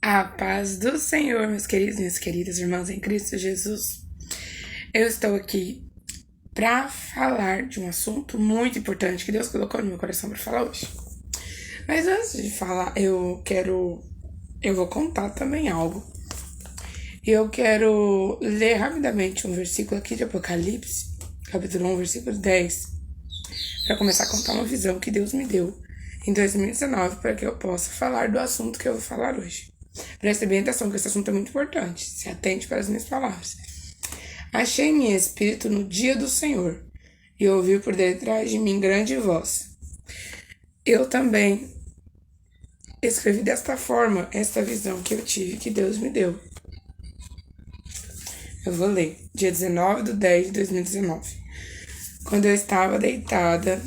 A paz do Senhor, meus queridos e minhas queridas irmãs em Cristo Jesus. Eu estou aqui para falar de um assunto muito importante que Deus colocou no meu coração para falar hoje. Mas antes de falar, eu vou contar também algo. Eu quero ler rapidamente um versículo aqui de Apocalipse, capítulo 1, versículo 10, para começar a contar uma visão que Deus me deu em 2019 para que eu possa falar do assunto que eu vou falar hoje. Preste bem atenção que esse assunto é muito importante. Se atente para as minhas palavras. Achei em espírito no dia do Senhor e ouvi por detrás de mim grande voz. Eu também escrevi desta forma esta visão que eu tive, que Deus me deu. Eu vou ler. Dia 19/10/2019. Quando eu estava deitada,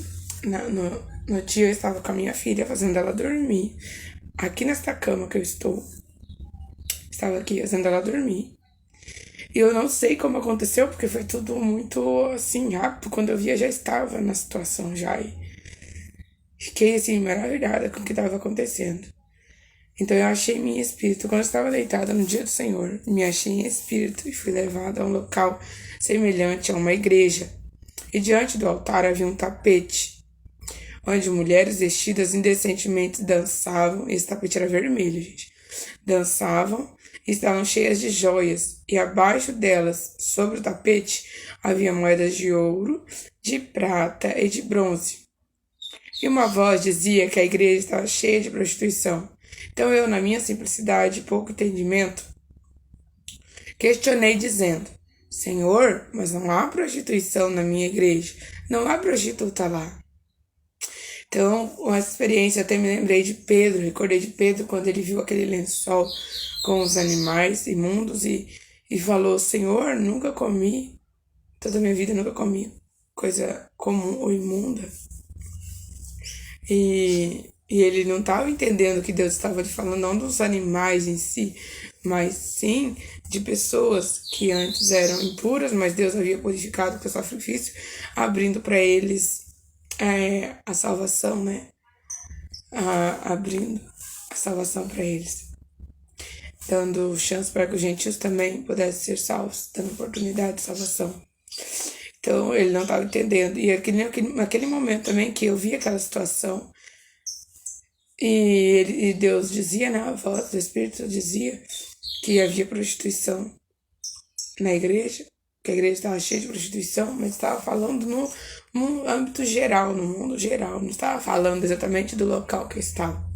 no dia eu estava com a minha filha, fazendo ela dormir. Aqui nesta cama que eu estou. Estava aqui fazendo ela dormir. E eu não sei como aconteceu, porque foi tudo muito, assim, rápido. Quando eu via, já estava na situação já. E fiquei, assim, maravilhada com o que estava acontecendo. Então eu achei em espírito, quando eu estava deitada no dia do Senhor, me achei em espírito e fui levada a um local semelhante a uma igreja. E diante do altar havia um tapete, onde mulheres vestidas indecentemente dançavam. Esse tapete era vermelho, gente. Dançavam e estavam cheias de joias, e abaixo delas, sobre o tapete, havia moedas de ouro, de prata e de bronze. E uma voz dizia que a igreja estava cheia de prostituição. Então eu, na minha simplicidade e pouco entendimento, questionei dizendo: Senhor, mas não há prostituição na minha igreja, não há prostituta lá. Então, com essa experiência, até me lembrei de Pedro, recordei de Pedro quando ele viu aquele lençol com os animais imundos e falou: Senhor, nunca comi, toda a minha vida nunca comi coisa comum ou imunda. E ele não estava entendendo que Deus estava falando não dos animais em si, mas sim de pessoas que antes eram impuras, mas Deus havia purificado com o sacrifício, abrindo para eles a salvação, né? Abrindo a salvação para eles, dando chance para que os gentios também pudessem ser salvos, dando oportunidade de salvação. Então ele não estava entendendo. E naquele momento também que eu vi aquela situação, e Deus dizia, né, a voz do Espírito dizia que havia prostituição na igreja, que a igreja estava cheia de prostituição, mas estava falando no âmbito geral, no mundo geral, não estava falando exatamente do local que eu estava.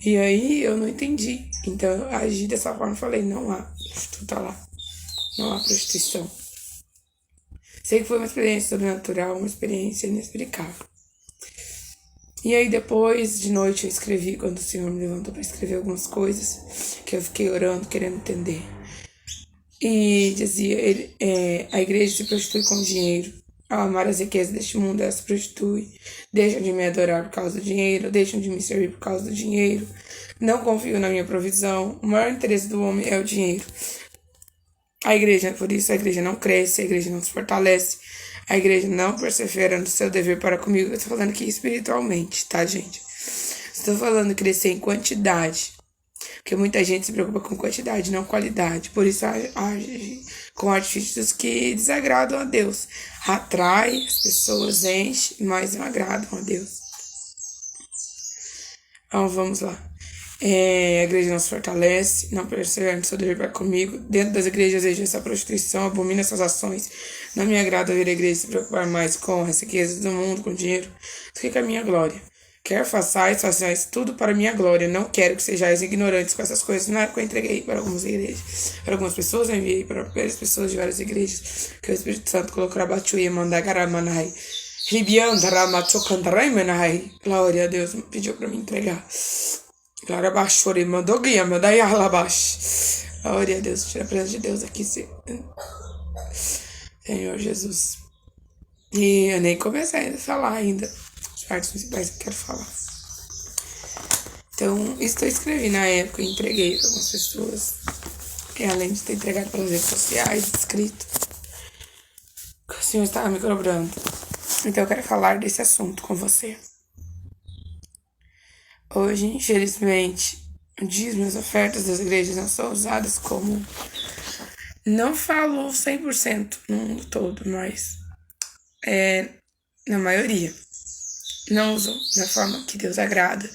E aí eu não entendi, então eu agi dessa forma e falei: não há prostituta lá, não há prostituição. Sei que foi uma experiência sobrenatural, uma experiência inexplicável. E aí depois, de noite, eu escrevi, quando o Senhor me levantou para escrever algumas coisas, que eu fiquei orando, querendo entender. E dizia, a igreja se prostitui com dinheiro. Ao amar as riquezas deste mundo, ela se prostitui. Deixam de me adorar por causa do dinheiro, deixam de me servir por causa do dinheiro. Não confio na minha provisão. O maior interesse do homem é o dinheiro. Por isso a igreja não cresce, a igreja não se fortalece, a igreja não persevera no seu dever para comigo. Eu estou falando aqui espiritualmente, tá, gente? Estou falando crescer em quantidade, porque muita gente se preocupa com quantidade, não qualidade. Por isso age com artifícios que desagradam a Deus. Atrai as pessoas, enche, mas não agradam a Deus. Então vamos lá. A igreja não se fortalece, não persevera no seu dever para comigo. Dentro das igrejas existe essa prostituição, abomina essas ações. Não me agrada ver a igreja se preocupar mais com as riquezas do mundo, com dinheiro, do que com a minha glória. Quer façais tudo para a minha glória. Não quero que sejais ignorantes com essas coisas. Na época eu entreguei para algumas igrejas, para algumas pessoas, eu enviei para várias pessoas de várias igrejas, que o Espírito Santo colocou a Bachuia, Mandagaramanai, Ribiandaramachocandaraimanai. Glória a Deus, pediu para me entregar. Glória baixou, mandou guia, mandou aí alabaixo. Glória a Deus, tira a presença de Deus aqui, Senhor Jesus. E eu nem comecei a falar ainda as partes principais que eu quero falar. Então, isso eu escrevi na época e entreguei para algumas pessoas. E além de ter entregado pelas redes sociais, escrito, o Senhor estava me cobrando. Então eu quero falar desse assunto com você. Hoje, infelizmente, dízimo, as ofertas das igrejas não são usadas como... Não falo 100% no mundo todo, mas na maioria. Não usam da forma que Deus agrada,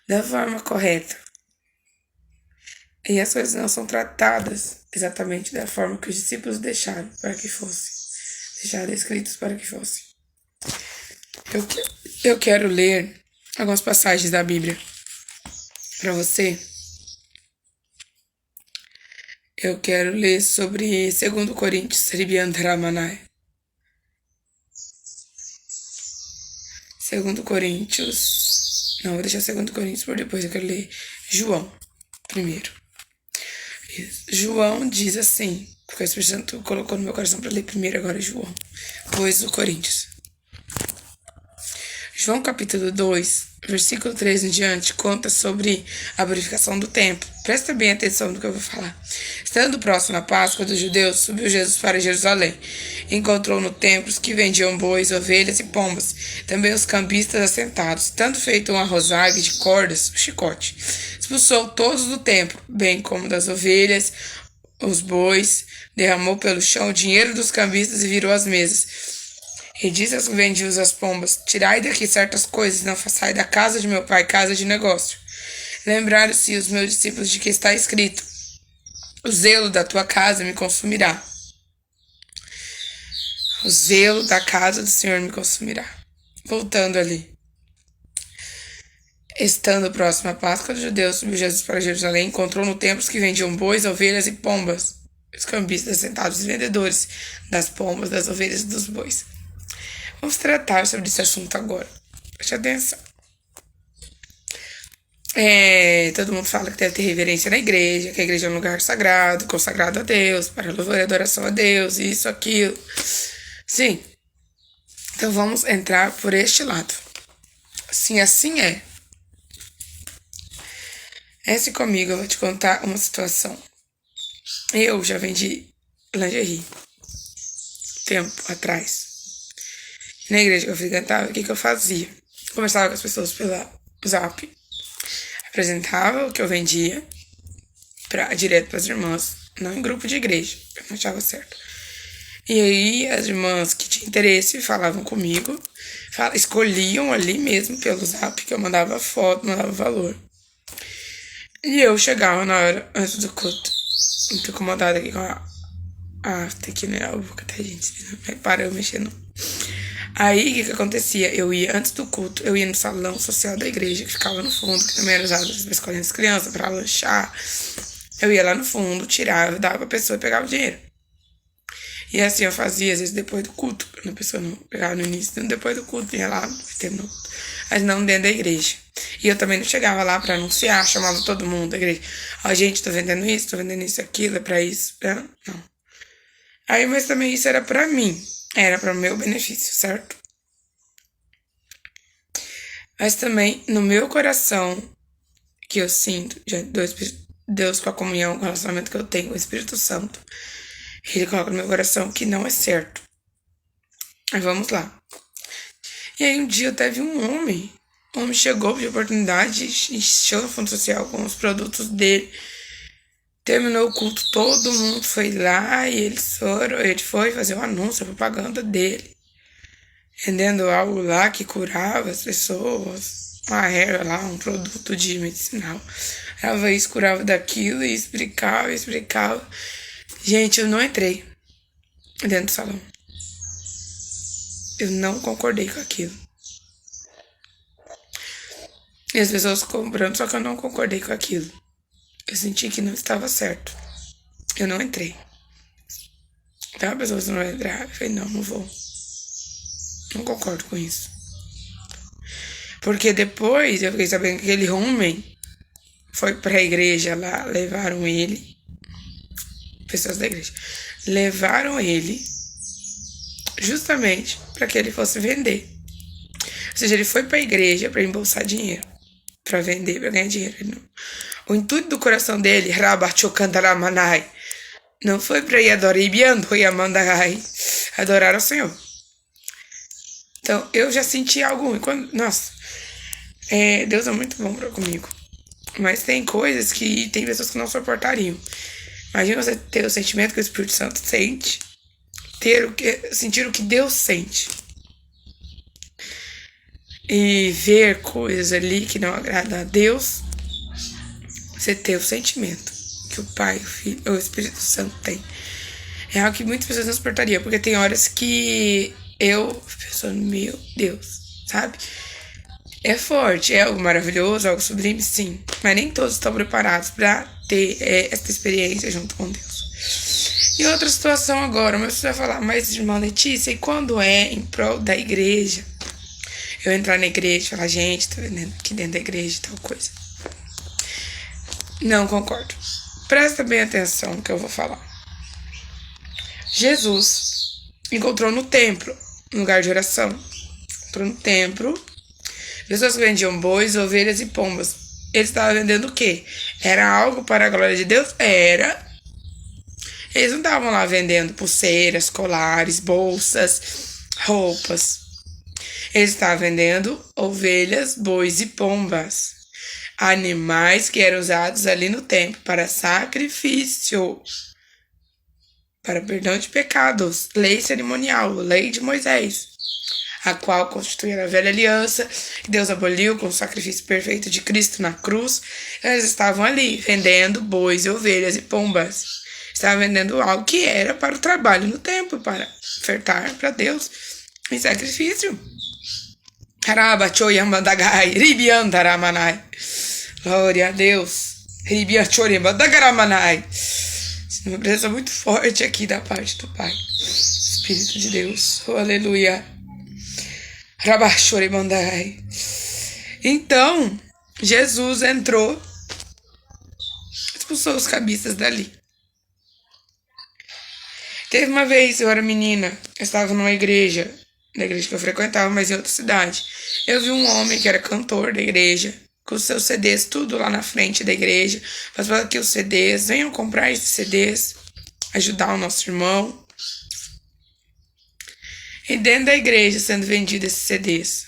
da forma correta. E as coisas não são tratadas exatamente da forma que os discípulos deixaram para que fosse. Deixaram escritos para que fosse. Eu quero ler algumas passagens da Bíblia para você. Eu quero ler sobre 2 Coríntios, Ribiandaramanai. 2 Coríntios... Não, vou deixar 2 Coríntios por depois, eu quero ler João primeiro. João diz assim, porque o Espírito Santo colocou no meu coração para ler primeiro agora João, depois o Coríntios. João capítulo 2, versículo 3 em diante, conta sobre a purificação do templo. Presta bem atenção no que eu vou falar. Estando próximo à Páscoa dos judeus, subiu Jesus para Jerusalém. Encontrou no templo os que vendiam bois, ovelhas e pombas, também os cambistas assentados, tendo feito uma rosária de cordas, o chicote. Expulsou todos do templo, bem como das ovelhas, os bois, derramou pelo chão o dinheiro dos cambistas e virou as mesas. E disse aos que vendiam as pombas: tirai daqui certas coisas, não façai da casa de meu pai casa de negócio. Lembraram-se os meus discípulos de que está escrito: o zelo da tua casa me consumirá. O zelo da casa do Senhor me consumirá. Voltando ali. Estando próximo à Páscoa dos judeus, subiu Jesus para Jerusalém, encontrou no templo os que vendiam bois, ovelhas e pombas, os cambistas sentados e vendedores das pombas, das ovelhas e dos bois. Vamos tratar sobre esse assunto agora. Preste atenção. Todo mundo fala que deve ter reverência na igreja, que a igreja é um lugar sagrado, consagrado a Deus, para louvor e adoração a Deus, isso, aquilo. Sim. Então vamos entrar por este lado. Sim, assim é. Esse comigo eu vou te contar uma situação. Eu já vendi lingerie tempo atrás. Na igreja que eu frequentava, o que eu fazia? Conversava com as pessoas pela Zap, apresentava o que eu vendia direto para as irmãs, não em grupo de igreja, eu não achava certo. E aí as irmãs que tinham interesse falavam comigo, escolhiam ali mesmo pelo Zap, que eu mandava foto, mandava valor. E eu chegava na hora antes do culto. Não tô incomodada aqui com tem que ir a boca, tá, gente? Não para eu mexendo. Aí, o que acontecia? Eu ia, antes do culto, eu ia no salão social da igreja, que ficava no fundo, que também era usado para escolher as crianças, para lanchar. Eu ia lá no fundo, tirava, dava pra pessoa e pegava o dinheiro. E assim eu fazia, às vezes, depois do culto. Quando a pessoa não pegava no início, depois do culto, ia lá, mas não dentro da igreja. E eu também não chegava lá pra anunciar, chamava todo mundo da igreja. Ó, gente, tô vendendo isso, aquilo, é pra isso, não. Aí, mas também isso era pra mim. Era para o meu benefício, certo? Mas também, no meu coração, que eu sinto, Deus com a comunhão, com o relacionamento que eu tenho com o Espírito Santo, Ele coloca no meu coração que não é certo. Mas vamos lá. E aí um dia teve um homem chegou, pediu oportunidade, encheu no fundo social com os produtos dele. Terminou o culto, todo mundo foi lá e ele foi fazer um anúncio, a propaganda dele. Vendendo algo lá que curava as pessoas. Uma erva lá, um produto de medicinal. Curava isso, curava daquilo e explicava. Gente, eu não entrei dentro do salão. Eu não concordei com aquilo. E as pessoas comprando, só que eu não concordei com aquilo. Eu senti que não estava certo. Eu não entrei. Então a pessoa não vai entrar. Eu falei, não vou. Não concordo com isso. Porque depois eu fiquei sabendo que aquele homem foi pra igreja lá, levaram ele. Pessoas da igreja. Levaram ele justamente para que ele fosse vender. Ou seja, ele foi pra igreja para embolsar dinheiro. Pra vender, pra ganhar dinheiro. O intuito do coração dele, não foi para ir adorar ao Senhor. Então, eu já senti algo ruim. Nossa, Deus é muito bom comigo. Mas tem coisas que tem pessoas que não suportariam. Imagina você ter o sentimento que o Espírito Santo sente, sentir o que Deus sente. E ver coisas ali que não agradam a Deus, você ter o sentimento que o Pai, o Filho, o Espírito Santo tem. É algo que muitas pessoas não suportariam, porque tem horas que eu penso, meu Deus, sabe? É forte, é algo maravilhoso, algo sublime, sim. Mas nem todos estão preparados para ter essa experiência junto com Deus. E outra situação agora, mas você vai falar, mas irmã Letícia, e quando é em prol da igreja? Eu entrar na igreja e falar, gente, tô vendendo aqui dentro da igreja e tal coisa. Não concordo. Presta bem atenção no que eu vou falar. Jesus encontrou no templo, no lugar de oração. Encontrou no templo, pessoas que vendiam bois, ovelhas e pombas. Ele estava vendendo o quê? Era algo para a glória de Deus? Era. Eles não estavam lá vendendo pulseiras, colares, bolsas, roupas. Eles estavam vendendo ovelhas, bois e pombas. Animais que eram usados ali no templo para sacrifício, para perdão de pecados, lei cerimonial, lei de Moisés, a qual constituía a velha aliança, que Deus aboliu com o sacrifício perfeito de Cristo na cruz. Eles estavam ali vendendo bois, ovelhas e pombas. Estavam vendendo algo que era para o trabalho no templo, para ofertar para Deus em sacrifício. Glória a Deus. Uma presença muito forte aqui da parte do Pai. Espírito de Deus. Oh, aleluia. Então, Jesus entrou, expulsou os cabeças dali. Teve uma vez, eu era menina, eu estava numa igreja, da igreja que eu frequentava, mas em outra cidade. Eu vi um homem que era cantor da igreja, com os seus CDs tudo lá na frente da igreja. Mas para que os CDs, venham comprar esses CDs, ajudar o nosso irmão. E dentro da igreja sendo vendido esses CDs.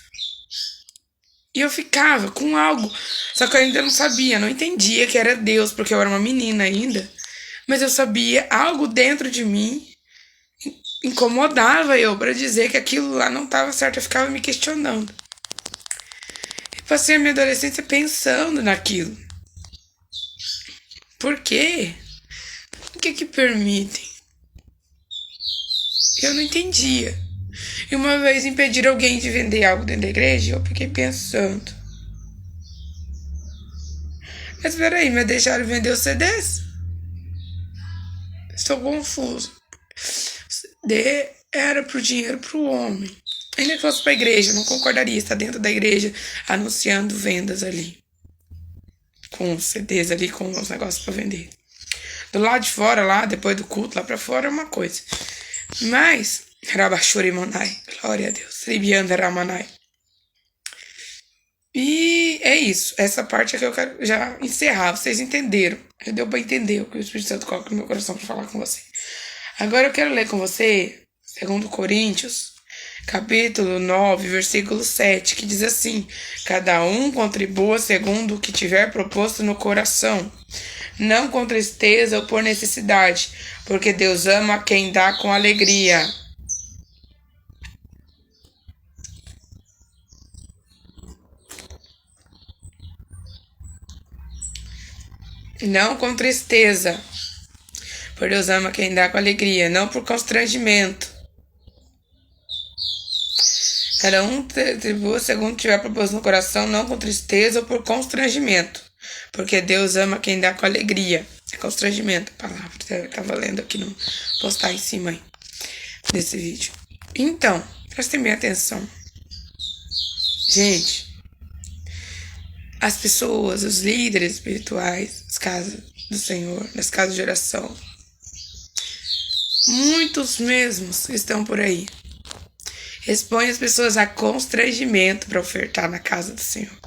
E eu ficava com algo, só que eu ainda não sabia, não entendia que era Deus, porque eu era uma menina ainda. Mas eu sabia, algo dentro de mim incomodava eu para dizer que aquilo lá não estava certo. Eu ficava me questionando. E passei a minha adolescência pensando naquilo. Por quê? O que permitem? Eu não entendia. E uma vez impediram alguém de vender algo dentro da igreja, eu fiquei pensando. Mas peraí, me deixaram vender os CDs? Estou confuso. CD era pro dinheiro pro homem. Ainda que fosse pra igreja, eu não concordaria estar dentro da igreja anunciando vendas ali. Com os CDs ali, com os negócios pra vender. Do lado de fora, lá, depois do culto, lá pra fora é uma coisa. Mas, Rabachurimonai, glória a Deus, Ribianda Ramanai. E é isso. Essa parte é que eu quero já encerrar. Vocês entenderam. Já deu pra entender o que o Espírito Santo coloca no meu coração pra falar com você. Agora eu quero ler com você 2 Coríntios, capítulo 9, versículo 7, que diz assim: cada um contribua segundo o que tiver proposto no coração, não com tristeza ou por necessidade, porque Deus ama quem dá com alegria. Não com tristeza, por Deus ama quem dá com alegria, não por constrangimento. Cada um contribua segundo tiver proposto no coração, não com tristeza ou por constrangimento, porque Deus ama quem dá com alegria. É constrangimento, a palavra que eu estava lendo aqui no postar em cima aí, desse vídeo. Então, prestem bem atenção. Gente, as pessoas, os líderes espirituais das casas do Senhor, das casas de oração, muitos mesmos que estão por aí, expõem as pessoas a constrangimento para ofertar na casa do Senhor.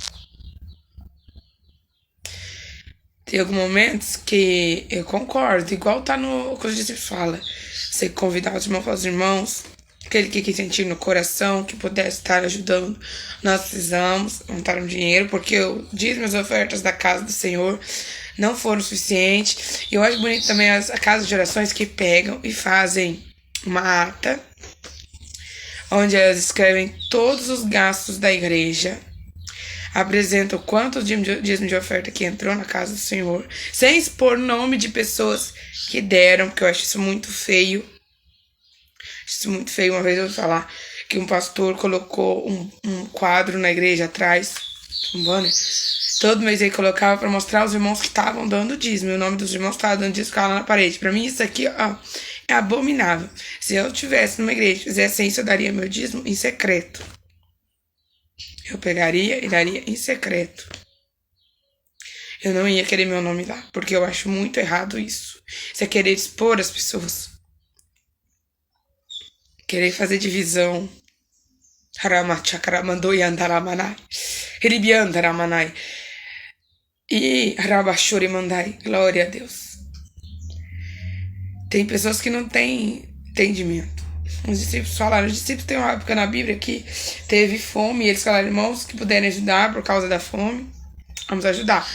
Tem alguns momentos que eu concordo, igual tá no que a gente fala, você convidar os irmãos para os irmãos, aquele que sentir no coração, que pudesse estar ajudando. Nós precisamos montar um dinheiro, porque eu dízimo as ofertas da casa do Senhor não foram suficientes. E eu acho bonito também as casas de orações que pegam e fazem uma ata, onde elas escrevem todos os gastos da igreja, apresentam quanto dízimo de oferta que entrou na casa do Senhor, sem expor nome de pessoas que deram, porque eu acho isso muito feio. Isso muito feio. Uma vez eu vou falar que um pastor colocou um quadro na igreja atrás, um banner. Todo mês ele colocava para mostrar os irmãos que estavam dando dízimo. E o nome dos irmãos que estavam dando dízimo ficava lá na parede. Para mim, isso aqui, ó, é abominável. Se eu tivesse numa igreja e fizesse isso, eu daria meu dízimo em secreto. Eu pegaria e daria em secreto. Eu não ia querer meu nome lá, porque eu acho muito errado isso. Isso é querer expor as pessoas. Querer fazer divisão. Haramachakaramandoy andaramanai. Hiribiandaramanai. E Rabashuri mandai. Glória a Deus. Tem pessoas que não têm entendimento. Os discípulos falaram, os discípulos têm uma época na Bíblia que teve fome, e eles falaram, irmãos, que puderem ajudar por causa da fome, vamos ajudar.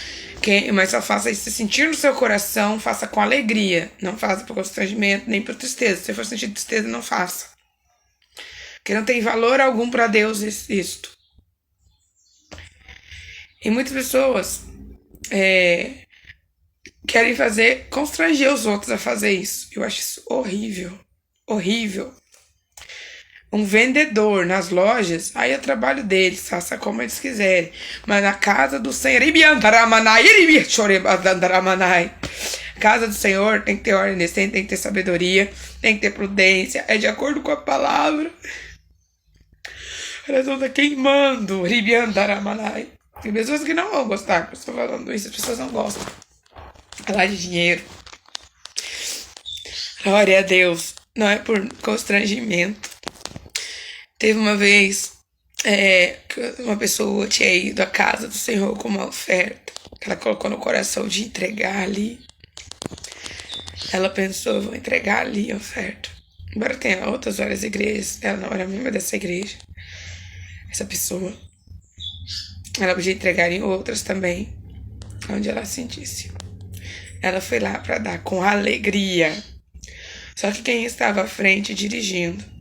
Mas só faça isso se sentir no seu coração, faça com alegria. Não faça por constrangimento, nem por tristeza. Se for sentir tristeza, não faça. Porque não tem valor algum para Deus isto. E muitas pessoas querem constranger os outros a fazer isso. Eu acho isso horrível. Horrível. Um vendedor nas lojas, aí é o trabalho deles, faça como eles quiserem. Mas na casa do Senhor, casa do Senhor tem que ter ordem decente, tem que ter sabedoria, tem que ter prudência, é de acordo com a palavra. Elas vão estar queimando, tem pessoas que não vão gostar, eu estou falando isso, as pessoas não gostam. Falar de dinheiro. Glória a Deus, não é por constrangimento. Teve uma vez que uma pessoa tinha ido à casa do Senhor com uma oferta que ela colocou no coração de entregar ali. Ela pensou, vou entregar ali a oferta. Embora tenha outras várias igrejas, ela não era membro dessa igreja. Essa pessoa, ela podia entregar em outras também, onde ela sentisse. Ela foi lá para dar com alegria. Só que quem estava à frente dirigindo,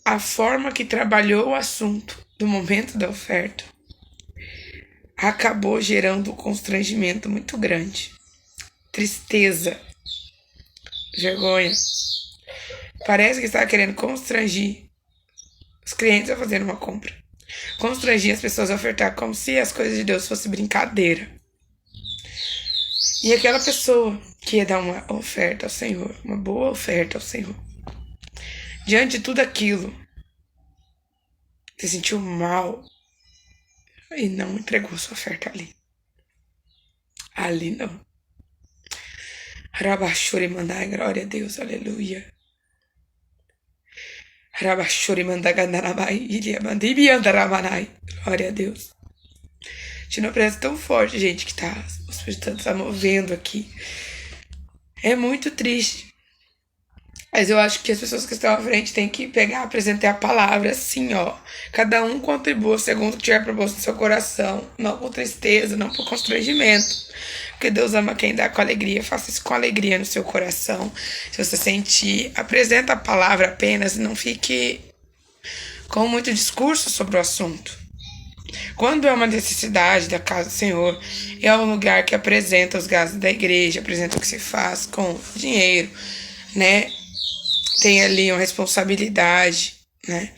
a forma que trabalhou o assunto do momento da oferta acabou gerando um constrangimento muito grande. Tristeza, vergonha. Parece que estava querendo constranger os clientes a fazer uma compra. Constranger as pessoas a ofertar como se as coisas de Deus fossem brincadeira. E aquela pessoa que ia dar uma oferta ao Senhor, uma boa oferta ao Senhor, diante de tudo aquilo, se sentiu mal e não entregou sua oferta ali. Ali não. Rabashuri mandai, glória a Deus, aleluia. Rabashuri mandagandarabai, iria mandibi andaramanai, glória a Deus. Tinha uma presença tão forte, gente, que o Espírito Santo tá movendo aqui. É muito triste. Mas eu acho que as pessoas que estão à frente têm que pegar, apresentar a palavra assim, ó. Cada um contribua segundo o que tiver proposto no seu coração. Não com tristeza, não por constrangimento. Porque Deus ama quem dá com alegria. Faça isso com alegria no seu coração. Se você sentir, apresenta a palavra apenas e não fique com muito discurso sobre o assunto. Quando é uma necessidade da casa do Senhor, é um lugar que apresenta os gastos da igreja, apresenta o que se faz com dinheiro, né? Tem ali uma responsabilidade, né?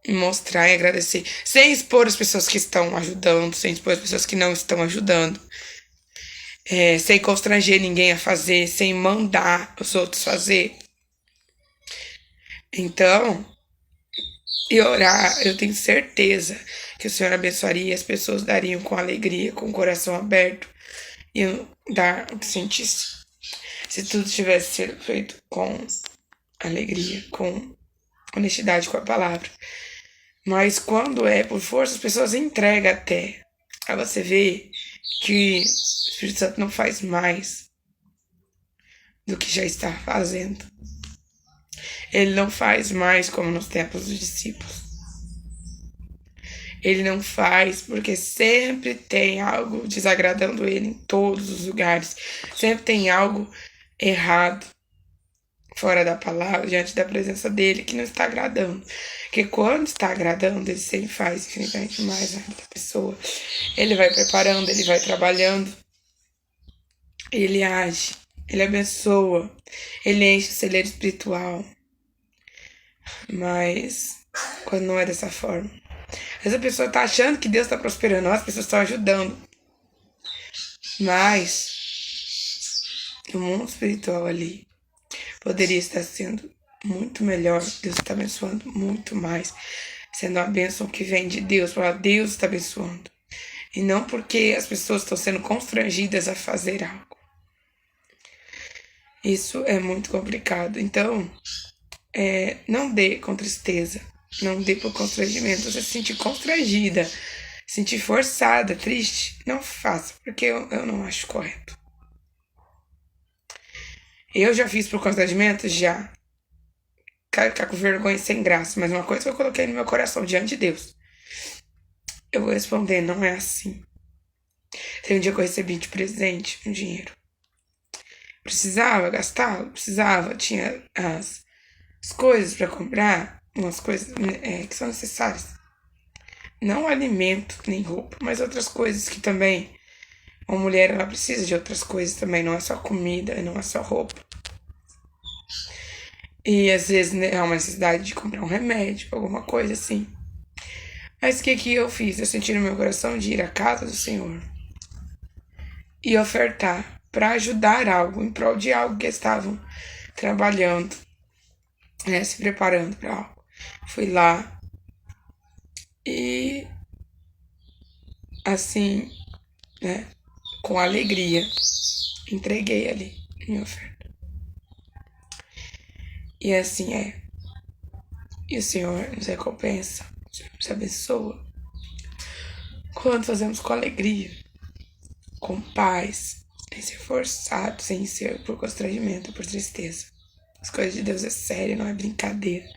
E mostrar e agradecer, sem expor as pessoas que estão ajudando, sem expor as pessoas que não estão ajudando, sem constranger ninguém a fazer, sem mandar os outros fazer. Então, e orar, eu tenho certeza que o Senhor abençoaria, as pessoas dariam com alegria, com o coração aberto, e dar o que sentisse. Se tudo tivesse sido feito com alegria, com honestidade com a palavra. Mas quando é por força, as pessoas entregam até. Aí você vê que o Espírito Santo não faz mais do que já está fazendo. Ele não faz mais como nos tempos dos discípulos. Ele não faz porque sempre tem algo desagradando ele em todos os lugares. Sempre tem algo errado fora da palavra, diante da presença dele, que não está agradando. Porque quando está agradando, ele sempre faz infinitamente mais na vida da pessoa. Ele vai preparando, ele vai trabalhando, ele age, ele abençoa, ele enche o celeiro espiritual. Mas quando não é dessa forma, essa pessoa tá achando que Deus está prosperando, as pessoas estão ajudando. Mas o mundo espiritual ali poderia estar sendo muito melhor. Deus está abençoando muito mais. Sendo a bênção que vem de Deus, para Deus está abençoando. E não porque as pessoas estão sendo constrangidas a fazer algo. Isso é muito complicado. Então, não dê com tristeza. Não dê por constrangimento. Você se sentir constrangida, se sentir forçada, triste, não faça, porque eu não acho correto. Eu já fiz por constrangimento? Já. Quero ficar com vergonha sem graça, mas uma coisa que eu coloquei no meu coração diante de Deus, eu vou responder, não é assim. Tem um dia que eu recebi de presente um dinheiro. Precisava gastar? Precisava. Tinha as coisas para comprar, umas coisas que são necessárias. Não alimento nem roupa, mas outras coisas que também. Uma mulher, ela precisa de outras coisas também, não é só comida, não é só roupa. E às vezes é uma necessidade de comprar um remédio, alguma coisa assim. Mas o que eu fiz? Eu senti no meu coração de ir à casa do Senhor e ofertar para ajudar algo, em prol de algo que estavam trabalhando, se preparando para algo. Fui lá e, assim, com alegria, entreguei ali minha oferta. E assim é. E o Senhor nos recompensa, o Senhor nos abençoa. Quando fazemos com alegria, com paz, sem ser forçado, sem ser por constrangimento, por tristeza. As coisas de Deus é sério, não é brincadeira.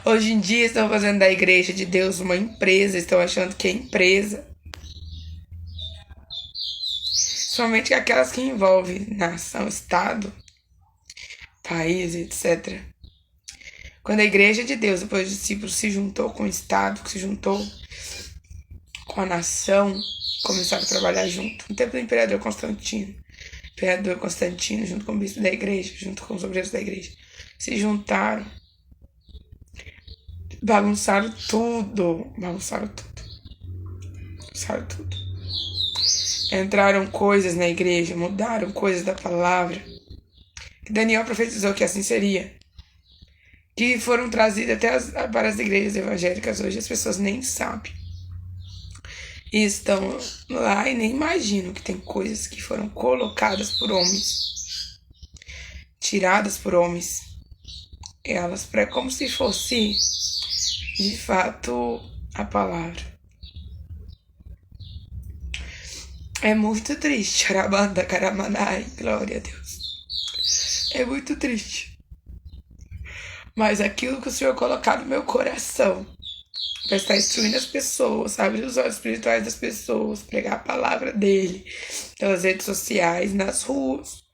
Hoje em dia estão fazendo da igreja de Deus uma empresa, estão achando que é empresa. Somente aquelas que envolvem nação, estado, país, etc. Quando a igreja de Deus, depois dos discípulos, se juntou com o estado, se juntou com a nação, começaram a trabalhar junto. No tempo do imperador Constantino, junto com o bispo da igreja, junto com os obreiros da igreja, se juntaram, bagunçaram tudo. Entraram coisas na igreja, mudaram coisas da palavra. Que Daniel profetizou que assim seria. Que foram trazidas até para as igrejas evangélicas hoje, as pessoas nem sabem. E estão lá e nem imaginam que tem coisas que foram colocadas por homens, tiradas por homens. Elas, como se fosse, de fato, a palavra. É muito triste, Arabanda, Karamanai, glória a Deus. É muito triste. Mas aquilo que o Senhor colocar no meu coração, para estar instruindo as pessoas, abrir os olhos espirituais das pessoas, pregar a palavra dele, pelas redes sociais, nas ruas,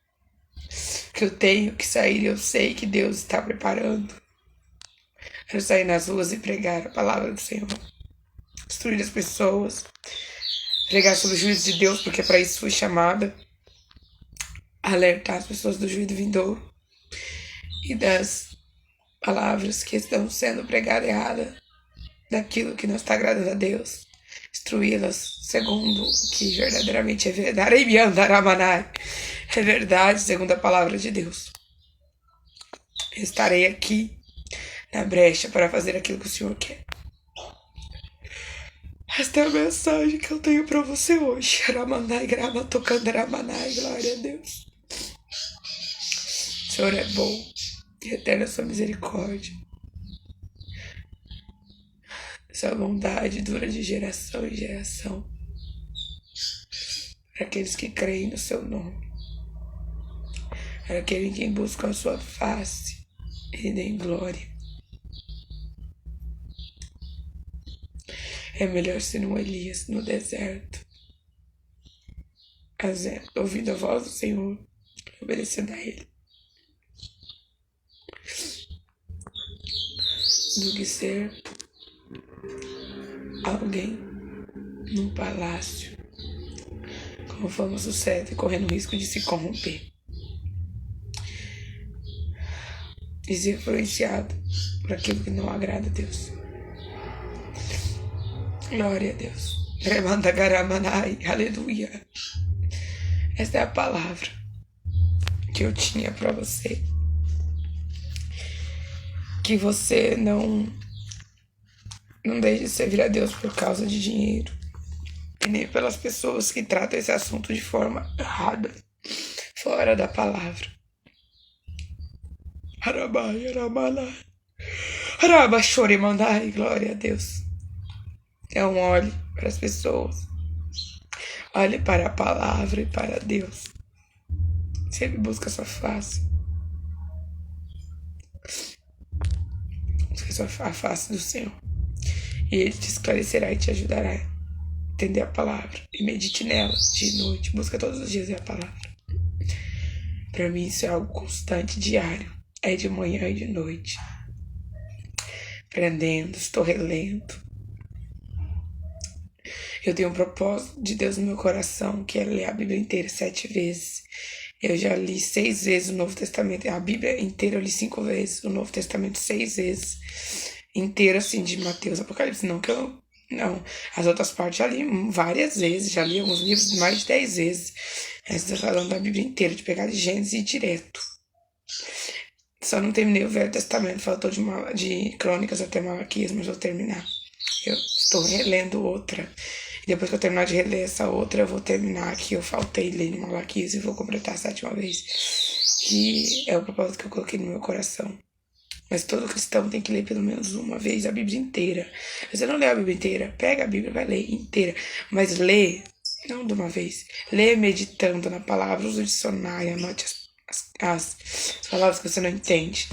que eu tenho que sair, eu sei que Deus está preparando. Quero sair nas ruas e pregar a palavra do Senhor, instruir as pessoas, pregar sobre o juízo de Deus, porque para isso fui chamada, alertar as pessoas do juízo vindouro e das palavras que estão sendo pregadas erradas, daquilo que não está agradando a Deus, instruí-las segundo o que verdadeiramente é verdade. É verdade, segundo a palavra de Deus. Eu estarei aqui na brecha para fazer aquilo que o Senhor quer. Esta é a mensagem que eu tenho para você hoje. Ramanai, grama, tocando Ramanai, glória a Deus. O Senhor é bom e eterna a sua misericórdia. Sua bondade dura de geração em geração. Para aqueles que creem no seu nome. Para aqueles que buscam a sua face. e dê glória. É melhor ser um Elias no deserto, ouvindo a voz do Senhor, obedecendo a Ele, do que ser alguém num palácio, como fama sucede, correndo risco de se corromper e ser influenciado por aquilo que não agrada a Deus. Glória a Deus. Remanda garamanai, aleluia. Esta é a palavra que eu tinha para você. Que você não deixe de servir a Deus por causa de dinheiro. E nem pelas pessoas que tratam esse assunto de forma errada, fora da palavra. Arabai, arabalai. Arabachore, mandai, glória a Deus. Então olhe para as pessoas. Olhe para a palavra e para Deus. Sempre busca a sua face. Busca a face do Senhor. E Ele te esclarecerá e te ajudará a entender a palavra. E medite nela de noite. Busca todos os dias a palavra. Para mim isso é algo constante, diário. É de manhã e de noite. Aprendendo, estou relendo. Eu tenho um propósito de Deus no meu coração, que é ler a Bíblia inteira 7 vezes. Eu já li 6 vezes o Novo Testamento. A Bíblia inteira eu li 5 vezes. O Novo Testamento 6 vezes. Inteiro, assim, de Mateus, Apocalipse. Não. As outras partes já li várias vezes. Já li alguns livros mais de 10 vezes. Mas estou falando da Bíblia inteira, de pegar de Gênesis e ir direto. Só não terminei o Velho Testamento. Faltou de Crônicas até Malaquias, mas vou terminar. Eu estou relendo outra. E depois que eu terminar de reler essa outra, eu vou terminar aqui. Eu faltei ler em Malaquias e vou completar a 7ª vez. Que é o propósito que eu coloquei no meu coração. Mas todo cristão tem que ler pelo menos uma vez a Bíblia inteira. Se você não lê a Bíblia inteira, pega a Bíblia e vai ler inteira. Mas lê, não de uma vez. Lê meditando na palavra, usa o dicionário, anote as palavras que você não entende.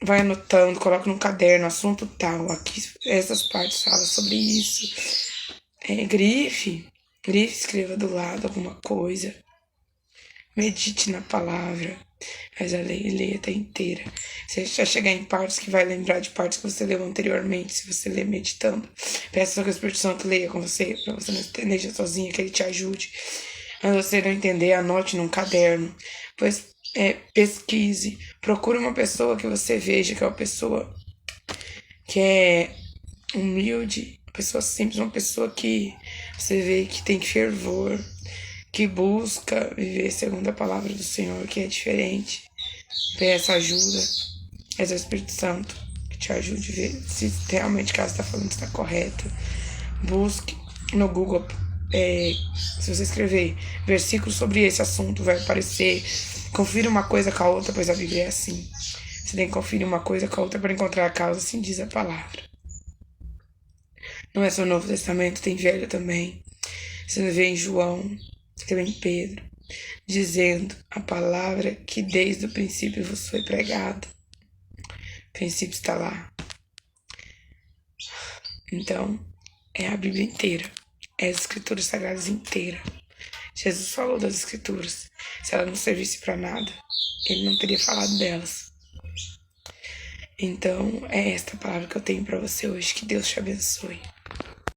Vai anotando, coloca num caderno, assunto tal. Aqui, essas partes falam sobre isso. Grife, escreva do lado alguma coisa. Medite na palavra. Mas a leia até inteira. Você vai chegar em partes que vai lembrar de partes que você leu anteriormente, se você ler meditando. Peça que o Espírito Santo leia com você, pra você não entender sozinha, que ele te ajude. Mas você não entender, anote num caderno. Pois pesquise. Procure uma pessoa que você veja que é uma pessoa que é humilde, uma pessoa simples, uma pessoa que você vê que tem fervor, que busca viver segundo a palavra do Senhor, que é diferente. Peça ajuda. Peça ao Espírito Santo que te ajude a ver se realmente o que ela está falando está correto. Busque no Google. Se você escrever versículos sobre esse assunto, vai aparecer. Confira uma coisa com a outra, pois a Bíblia é assim. Você tem que conferir uma coisa com a outra para encontrar a causa, assim diz a palavra. Não é só o Novo Testamento, tem Velho também. Você vê em João, você vê em Pedro, dizendo a palavra que desde o princípio vos foi pregada. O princípio está lá. Então, é a Bíblia inteira. É as Escrituras Sagradas inteiras. Jesus falou das Escrituras. Se ela não servisse para nada, ele não teria falado delas. Então, é esta palavra que eu tenho para você hoje. Que Deus te abençoe.